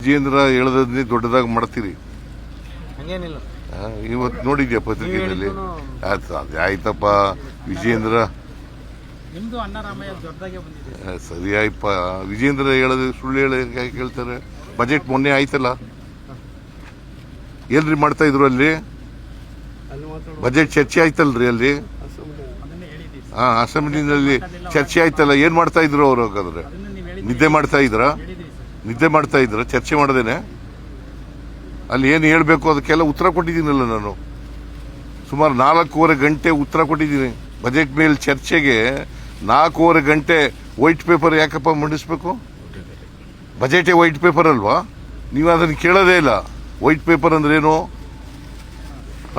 ವಿಜೇಂದ್ರ ಹೇಳದನ್ನೇ ದೊಡ್ಡದಾಗಿ ಮಾಡ್ತೀರಿ. ಹಂಗೇನಿಲ್ಲ. ಇವತ್ತು ನೋಡಿದ್ಯಾ ಪತ್ರಿಕೆಯಲ್ಲಿ? ಆಯ್ತಪ್ಪ, ವಿಜೇಂದ್ರ ನಿಮ್ದು ಅಣ್ಣರಾಮಯ್ಯ ದೊಡ್ಡದಾಗೆ ಬಂದಿದೆ. ಸರಿ ಆಯ್ಪ. ವಿಜೇಂದ್ರ ಹೇಳೋದು ಸುಳ್ಳು ಹೇಳಿ ಕೇಳ್ತಾರೆ. ಬಜೆಟ್ ಮೊನ್ನೆ ಆಯ್ತಲ್ಲ, ಏನ್ರಿ ಮಾಡ್ತಾ ಇದ್ರು ಅಲ್ಲಿ? ಬಜೆಟ್ ಚರ್ಚೆ ಆಯ್ತಲ್ರಿ ಅಲ್ಲಿ? ಅಸೆಂಬ್ಲಿನಲ್ಲಿ ಚರ್ಚೆ ಆಯ್ತಲ್ಲ, ಏನ್ ಮಾಡ್ತಾ ಇದ್ರು ಅವ್ರು? ಹಾಗಾದ್ರೆ ನಿದ್ದೆ ಮಾಡ್ತಾ ಇದ್ರ ಚರ್ಚೆ ಮಾಡದೇನೆ? ಅಲ್ಲಿ ಏನು ಹೇಳ್ಬೇಕು ಅದಕ್ಕೆಲ್ಲ ಉತ್ತರ ಕೊಟ್ಟಿದ್ದೀನಲ್ಲ ನಾನು. ಸುಮಾರು 4.25 ಗಂಟೆ ಉತ್ತರ ಕೊಟ್ಟಿದ್ದೀನಿ. ಬಜೆಟ್ ಮೇಲೆ ಚರ್ಚೆಗೆ 4.25 ಗಂಟೆ ವೈಟ್ ಪೇಪರ್ ಯಾಕಪ್ಪ ಮಂಡಿಸ್ಬೇಕು? ಬಜೆಟೇ ವೈಟ್ ಪೇಪರ್ ಅಲ್ವಾ? ನೀವು ಅದನ್ನು ಕೇಳೋದೇ ಇಲ್ಲ. ವೈಟ್ ಪೇಪರ್ ಅಂದ್ರೇನು?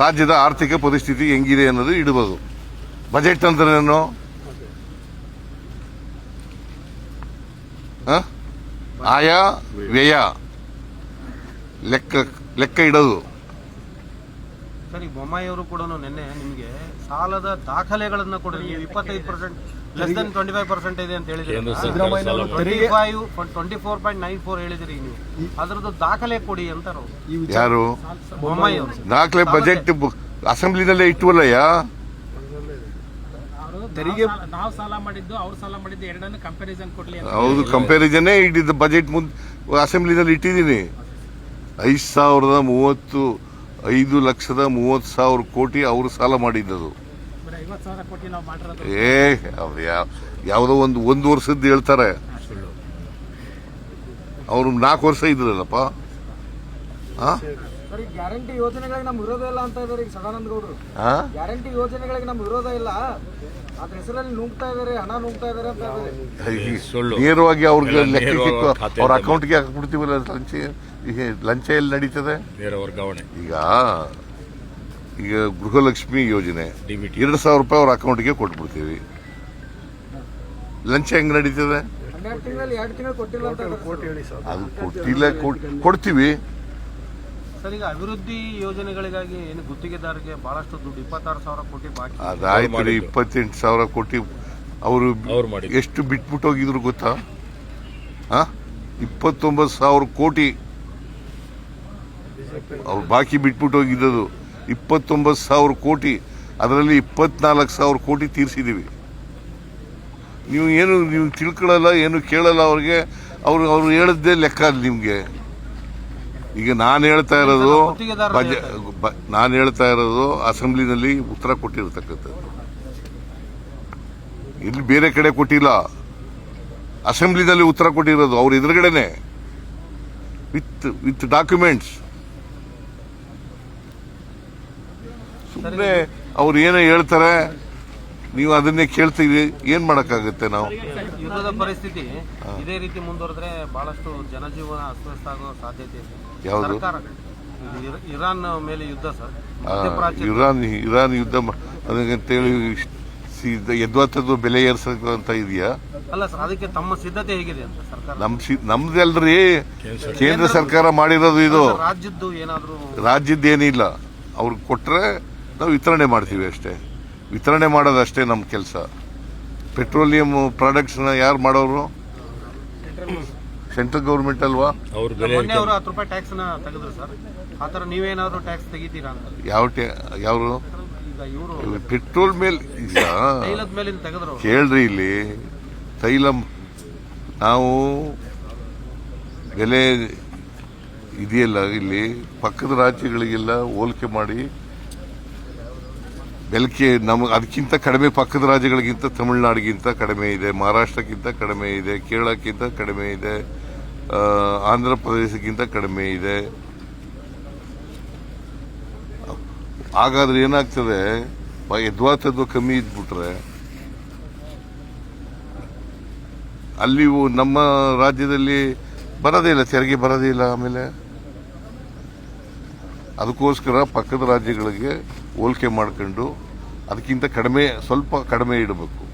ರಾಜ್ಯದ ಆರ್ಥಿಕ ಪರಿಸ್ಥಿತಿ ಹೆಂಗಿದೆ ಅನ್ನೋದು ಇಡಬಹುದು. ಬಜೆಟ್ ಅಂದ್ರೇನು? ಆಯ ವ್ಯಯ ಲೆಕ್ಕ ಇಡೋದು. ಸರಿ, ಬೊಮ್ಮಾಯಿ ಅವರು ಕೂಡ ನಿನ್ನೆ ನಿಮಗೆ ಸಾಲದ ದಾಖಲೆಗಳನ್ನ ಕೊಡಿ, 25% ಲೆಸ್ ದನ್ 25% ಇದೆ ಅಂತ ಹೇಳಿದ್ರಿ. 24.94 ಹೇಳಿದ್ರಿ ನೀವು. ಅದರದ್ದು ದಾಖಲೆ ಕೊಡಿ ಅಂತಾರು ಯಾರು? ಬೊಮ್ಮಾಯಿ ಅವರು. ದಾಖಲೆ ಬಜೆಟ್ ಅಸೆಂಬ್ಲಿನಲ್ಲೇ ಇಟ್ಟುವಲ್ಲಯ್ಯ. ತೆರಿಗೆ ನಾವು ಸಾಲ ಮಾಡಿದ್ದು ಅವ್ರು ಸಾಲ ಮಾಡಿದ್ದು ಎರಡನ್ನು ಕಂಪ್ಯಾರಿಸನ್ ಕೊಡ್ಲಿ. ಹೌದು, ಕಂಪ್ಯಾರಿಸನ್ನೇ ಇಟ್ಟಿದ್ದು. ಬಜೆಟ್ ಅಸೆಂಬ್ಲಿನಲ್ಲಿ ಇಟ್ಟಿದ್ದೀನಿ. 5,30,000 ಕೋಟಿ ಅವರು ಸಾಲ ಮಾಡಿದ್ದದು. 50,000 ಕೋಟಿ ನಾವು ಮಾಡಿರೋದು. ಯಾವುದೋ ಒಂದು ವರ್ಷದ್ದು ಹೇಳ್ತಾರೆ. ಅವರು 4 ವರ್ಷ ಇದ್ರಲ್ಲಪ್ಪ. ಗ್ಯಾರಂಟಿ ಯೋಜನೆಗಳಿಗೆ ನಮ್ಮ ವಿರೋಧ ಇಲ್ಲ ಅಂತ ಇದ್ದಾರೆ ಈಗ ಸದಾನಂದ ಗೌಡರು. ಗ್ಯಾರಂಟಿ ಯೋಜನೆಗಳಿಗೆ ನಮ್ಮ ವಿರೋಧ ಇಲ್ಲ, ಅದ್ರ ಹೆಸರಲ್ಲಿ ನುಗ್ತಾ ಇದಾರೆ, ಹಣ ನುಗ್ತಾ ಇದಾರೆ ಅಂತ ಇದ್ದಾರೆ. ನೇರವಾಗಿ ಅವ್ರಿಗೆ ಲೆಕ್ಕ ಅವ್ರ ಅಕೌಂಟ್ಗೆ ಹಾಕ್ಬಿಡ್ತೀವಲ್ಲ. ಲಂಚ ಎಲ್ಲಿ ನಡೀತದೆ? ನೇರ ವರ್ಗಾವಣೆ. ಈಗ ಗೃಹಲಕ್ಷ್ಮಿ ಯೋಜನೆ 2,000 ರೂಪಾಯಿ ಅವ್ರ ಅಕೌಂಟ್ಗೆ ಕೊಟ್ಬಿಡ್ತೀವಿ. ಲಂಚ ಹೆಂಗ್ ನಡೀತದೆ? 12 ತಿಂಗಳಲ್ಲಿ 2 ತಿಂಗಳು ಕೊಟ್ಟಿಲ್ಲ ಅಂತ ಅದು ಕೊಟ್ಟಿಲ್ಲ, ಕೊಡ್ತೀವಿ. ಸರ್, ಈಗ ಅಭಿವೃದ್ಧಿ ಯೋಜನೆಗಳಿಗಾಗಿ ಏನು ಗುತ್ತಿಗೆದಾರರಿಗೆ ಬಹಳಷ್ಟು ದುಡ್ಡು 26,000 ಕೋಟಿ ಬಾಕಿ. ಅದಾಯ್ತು, 28,000 ಕೋಟಿ ಅವರು ಎಷ್ಟು ಬಿಟ್ಬಿಟ್ಟು ಹೋಗಿದ್ರು ಗೊತ್ತಾ? 29,000 ಕೋಟಿ ಅವ್ರು ಬಾಕಿ ಬಿಟ್ಬಿಟ್ಟು ಹೋಗಿದ್ದು. 29,000 ಕೋಟಿ, ಅದರಲ್ಲಿ 24,000 ಕೋಟಿ ತೀರಿಸಿದೀವಿ. ನೀವು ತಿಳ್ಕೊಳ್ಳಲ್ಲ, ಏನು ಕೇಳಲ್ಲ ಅವ್ರಿಗೆ. ಅವ್ರು ಹೇಳದ್ದೇ ಲೆಕ್ಕ ಅಲ್ಲಿ ನಿಮ್ಗೆ. ಈಗ ನಾನು ಹೇಳ್ತಾ ಇರೋದು ಅಸೆಂಬ್ಲಿನಲ್ಲಿ ಉತ್ತರ ಕೊಟ್ಟಿರ್ತಕ್ಕಂಥದ್ದು. ಇಲ್ಲಿ ಬೇರೆ ಕಡೆ ಕೊಟ್ಟಿಲ್ಲ, ಅಸೆಂಬ್ಲಿನಲ್ಲಿ ಉತ್ತರ ಕೊಟ್ಟಿರೋದು ಅವ್ರ ಎದುರುಗಡೆನೆ ವಿತ್ ಡಾಕ್ಯುಮೆಂಟ್ಸ್. ಸುಮ್ಮನೆ ಅವ್ರು ಏನೋ ಹೇಳ್ತಾರೆ, ನೀವು ಅದನ್ನೇ ಕೇಳ್ತೀವಿ. ಏನ್ ಮಾಡಕ್ಕಾಗುತ್ತೆ? ನಾವು ಯುದ್ಧದ ಪರಿಸ್ಥಿತಿ ಇದೇ ರೀತಿ ಮುಂದುವರೆದ್ರೆ ಬಹಳಷ್ಟು ಜನಜೀವನ ಅಸ್ತವ್ಯಸ್ತ ಆಗೋ ಸಾಧ್ಯತೆ ಇದೆ. ಯಾವುದು? ಇರಾನ್ ಮೇಲೆ ಯುದ್ಧ ಸರ್. ಇರಾನ್ ಯುದ್ಧ ಅಂತೇಳಿ ಯದ್ವಾತದ್ದು ಬೆಲೆ ಏರ್ಸಂತ ಇದೆಯಾ? ಅಲ್ಲ ಸರ್, ಅದಕ್ಕೆ ತಮ್ಮ ಸಿದ್ಧತೆ ಹೇಗಿದೆ ಅಂತ ಸರ್ಕಾರ? ನಮ್ದಲ್ರಿ, ಕೇಂದ್ರ ಸರ್ಕಾರ ಮಾಡಿರೋದು ಇದು. ರಾಜ್ಯದ್ದು ಏನಾದ್ರು? ರಾಜ್ಯದ್ದೇನಿಲ್ಲ. ಅವ್ರಿಗೆ ಕೊಟ್ರೆ ನಾವು ವಿತರಣೆ ಮಾಡ್ತೀವಿ ಅಷ್ಟೇ. ವಿತರಣೆ ಮಾಡೋದಷ್ಟೇ ನಮ್ಮ ಕೆಲಸ. ಪೆಟ್ರೋಲಿಯಂ ಪ್ರಾಡಕ್ಟ್ಸ್ನ ಯಾರು ಮಾಡೋರು? ಸೆಂಟ್ರಲ್ ಗೌರ್ಮೆಂಟ್ ಅಲ್ವಾ? ಮೊನ್ನೆ ಅವರು 10 ರೂಪಾಯಿ ಟ್ಯಾಕ್ಸ್ ನ ತೆಗೆದ್ರು ಸರ್. ಆತರ ನೀವೇನಾದ್ರು ಟ್ಯಾಕ್ಸ್ ತೆಗಿತೀರಾ ಅಂತ? ಯಾರು? ಈಗ ಇವರು ಪೆಟ್ರೋಲ್ ಮೇಲೆ ತೈಲದ ಮೇಲೆ ತೆಗೆದ್ರು. ಕೇಳ್ರಿ, ಇಲ್ಲಿ ತೈಲ ನಾವು ಬೆಲೆ ಇದೆಯಲ್ಲ, ಇಲ್ಲಿ ಪಕ್ಕದ ರಾಜ್ಯಗಳಿಗೆಲ್ಲ ಹೋಲಿಕೆ ಮಾಡಿ ಬೆಲ್ಕೆ ಅದಕ್ಕಿಂತ ಕಡಿಮೆ ಪಕ್ಕದ ರಾಜ್ಯಗಳಿಗಿಂತ ತಮಿಳುನಾಡಿಗಿಂತ ಕಡಿಮೆ ಇದೆ, ಮಹಾರಾಷ್ಟ್ರಕ್ಕಿಂತ ಕಡಿಮೆ ಇದೆ, ಕೇರಳಕ್ಕಿಂತ ಕಡಿಮೆ ಇದೆ, ಆಂಧ್ರ ಪ್ರದೇಶಕ್ಕಿಂತ ಕಡಿಮೆ ಇದೆ. ಹಾಗಾದ್ರೆ ಏನಾಗ್ತದೆ? ಯದ್ವಾತದ್ವ ಕಮ್ಮಿ ಇದ್ಬಿಟ್ರೆ ಅಲ್ಲಿ ನಮ್ಮ ರಾಜ್ಯದಲ್ಲಿ ಬರೋದೇ ಇಲ್ಲ, ತೆರಿಗೆ ಬರೋದೇ ಇಲ್ಲ. ಆಮೇಲೆ ಅದಕ್ಕೋಸ್ಕರ ಪಕ್ಕದ ರಾಜ್ಯಗಳಿಗೆ ಹೋಲಿಕೆ ಮಾಡ್ಕೊಂಡು ಅದಕ್ಕಿಂತ ಸ್ವಲ್ಪ ಕಡಿಮೆ ಇಡಬೇಕು.